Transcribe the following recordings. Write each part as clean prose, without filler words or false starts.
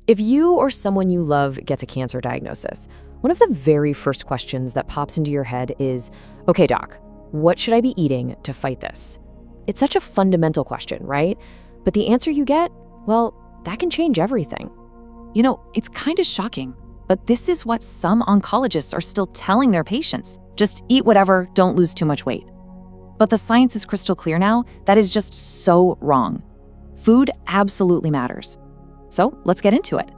If you or someone you love gets a cancer diagnosis, one of the very first questions that pops into your head is, okay, doc, what should I be eating to fight this? It's such a fundamental question, right? But the answer you get, well, that can change everything. You know, it's kind of shocking, but this is what some oncologists are still telling their patients. Just eat whatever, don't lose too much weight. But the science is crystal clear now. That is just so wrong. Food absolutely matters. So let's get into it.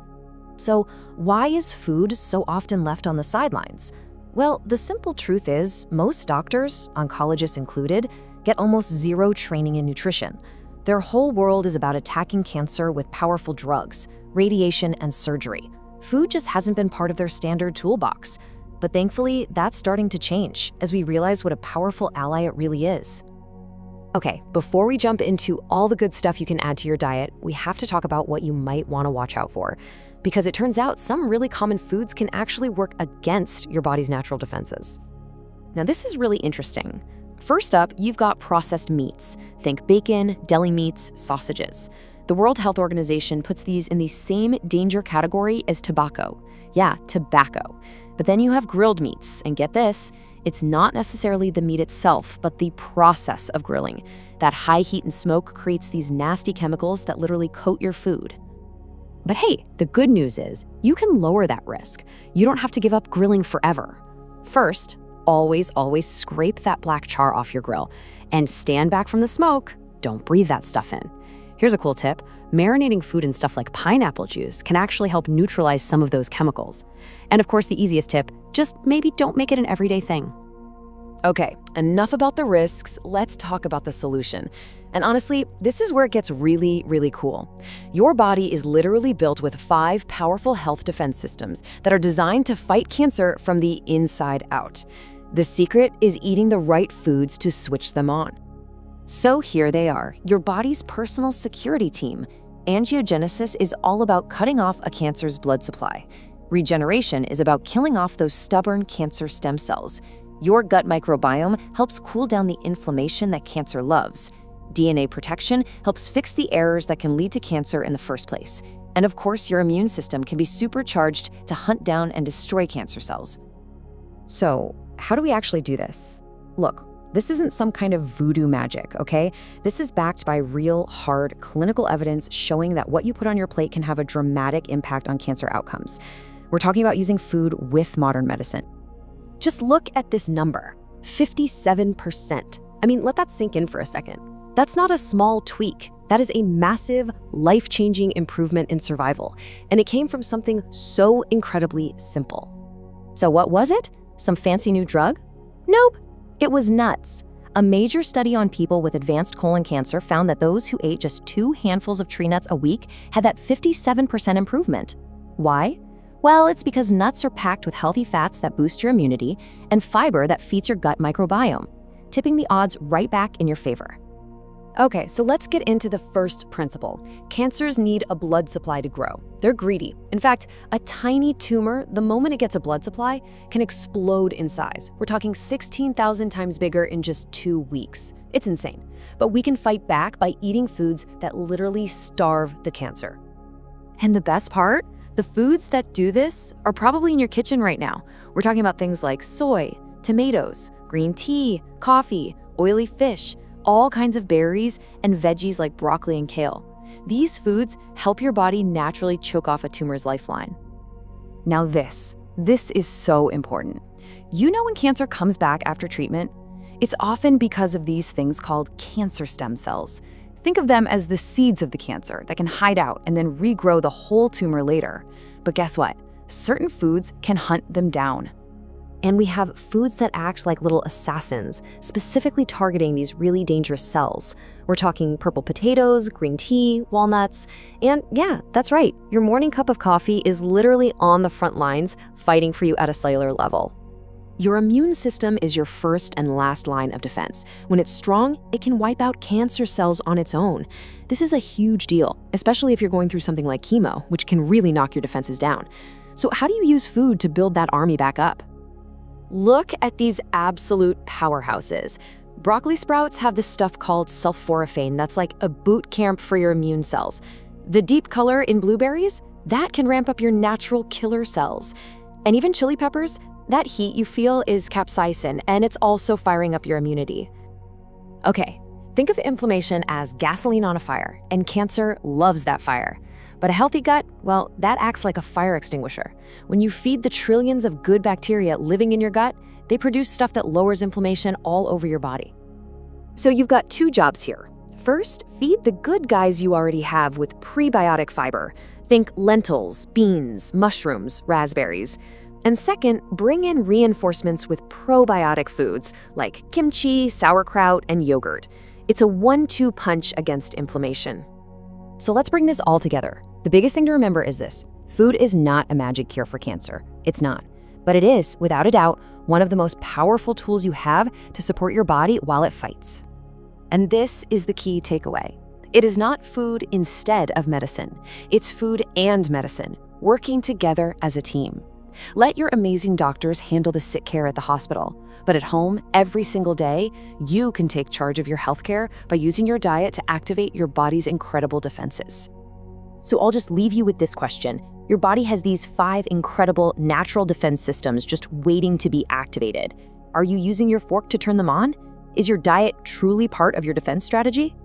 So why is food so often left on the sidelines? Well, the simple truth is most doctors, oncologists included, get almost zero training in nutrition. Their whole world is about attacking cancer with powerful drugs, radiation, and surgery. Food just hasn't been part of their standard toolbox. But thankfully, that's starting to change as we realize what a powerful ally it really is. Okay, before we jump into all the good stuff you can add to your diet, we have to talk about what you might want to watch out for. Because it turns out some really common foods can actually work against your body's natural defenses. Now, this is really interesting. First up, you've got processed meats. Think bacon, deli meats, sausages. The World Health Organization puts these in the same danger category as tobacco. Yeah, tobacco. But then you have grilled meats, and get this, it's not necessarily the meat itself, but the process of grilling. That high heat and smoke creates these nasty chemicals that literally coat your food. But hey, the good news is you can lower that risk. You don't have to give up grilling forever. First, always scrape that black char off your grill and stand back from the smoke. Don't breathe that stuff in. Here's a cool tip. Marinating food in stuff like pineapple juice can actually help neutralize some of those chemicals. And of course, the easiest tip, just maybe don't make it an everyday thing. Okay, enough about the risks. Let's talk about the solution. And honestly, this is where it gets really, really cool. Your body is literally built with 5 powerful health defense systems that are designed to fight cancer from the inside out. The secret is eating the right foods to switch them on. So here they are, your body's personal security team. Angiogenesis is all about cutting off a cancer's blood supply. Regeneration is about killing off those stubborn cancer stem cells. Your gut microbiome helps cool down the inflammation that cancer loves. DNA protection helps fix the errors that can lead to cancer in the first place. And of course, your immune system can be supercharged to hunt down and destroy cancer cells. So, how do we actually do this? Look, this isn't some kind of voodoo magic, okay? This is backed by real, hard, clinical evidence showing that what you put on your plate can have a dramatic impact on cancer outcomes. We're talking about using food with modern medicine. Just look at this number, 57%. I mean, let that sink in for a second. That's not a small tweak. That is a massive, life-changing improvement in survival. And it came from something so incredibly simple. So what was it? Some fancy new drug? Nope. It was nuts. A major study on people with advanced colon cancer found that those who ate just 2 handfuls of tree nuts a week had that 57% improvement. Why? Well, it's because nuts are packed with healthy fats that boost your immunity and fiber that feeds your gut microbiome, tipping the odds right back in your favor. Okay, so let's get into the first principle. Cancers need a blood supply to grow. They're greedy. In fact, a tiny tumor, the moment it gets a blood supply, can explode in size. We're talking 16,000 times bigger in just 2 weeks. It's insane. But we can fight back by eating foods that literally starve the cancer. And the best part? The foods that do this are probably in your kitchen right now. We're talking about things like soy, tomatoes, green tea, coffee, oily fish, all kinds of berries, and veggies like broccoli and kale. These foods help your body naturally choke off a tumor's lifeline. Now this is so important. You know when cancer comes back after treatment? It's often because of these things called cancer stem cells. Think of them as the seeds of the cancer that can hide out and then regrow the whole tumor later. But guess what? Certain foods can hunt them down. And we have foods that act like little assassins, specifically targeting these really dangerous cells. We're talking purple potatoes, green tea, walnuts, and yeah, that's right. Your morning cup of coffee is literally on the front lines, fighting for you at a cellular level. Your immune system is your first and last line of defense. When it's strong, it can wipe out cancer cells on its own. This is a huge deal, especially if you're going through something like chemo, which can really knock your defenses down. So how do you use food to build that army back up? Look at these absolute powerhouses. Broccoli sprouts have this stuff called sulforaphane that's like a boot camp for your immune cells. The deep color in blueberries? That can ramp up your natural killer cells. And even chili peppers, that heat you feel is capsaicin, and it's also firing up your immunity. Okay, think of inflammation as gasoline on a fire, and cancer loves that fire. But a healthy gut, well, that acts like a fire extinguisher. When you feed the trillions of good bacteria living in your gut, they produce stuff that lowers inflammation all over your body. So you've got two jobs here. First, feed the good guys you already have with prebiotic fiber. Think lentils, beans, mushrooms, raspberries. And second, bring in reinforcements with probiotic foods like kimchi, sauerkraut, and yogurt. It's a 1-2 punch against inflammation. So let's bring this all together. The biggest thing to remember is this: food is not a magic cure for cancer. It's not. But it is, without a doubt, one of the most powerful tools you have to support your body while it fights. And this is the key takeaway. It is not food instead of medicine. It's food and medicine, working together as a team. Let your amazing doctors handle the sick care at the hospital. But at home, every single day, you can take charge of your healthcare by using your diet to activate your body's incredible defenses. So I'll just leave you with this question. Your body has these 5 incredible natural defense systems just waiting to be activated. Are you using your fork to turn them on? Is your diet truly part of your defense strategy?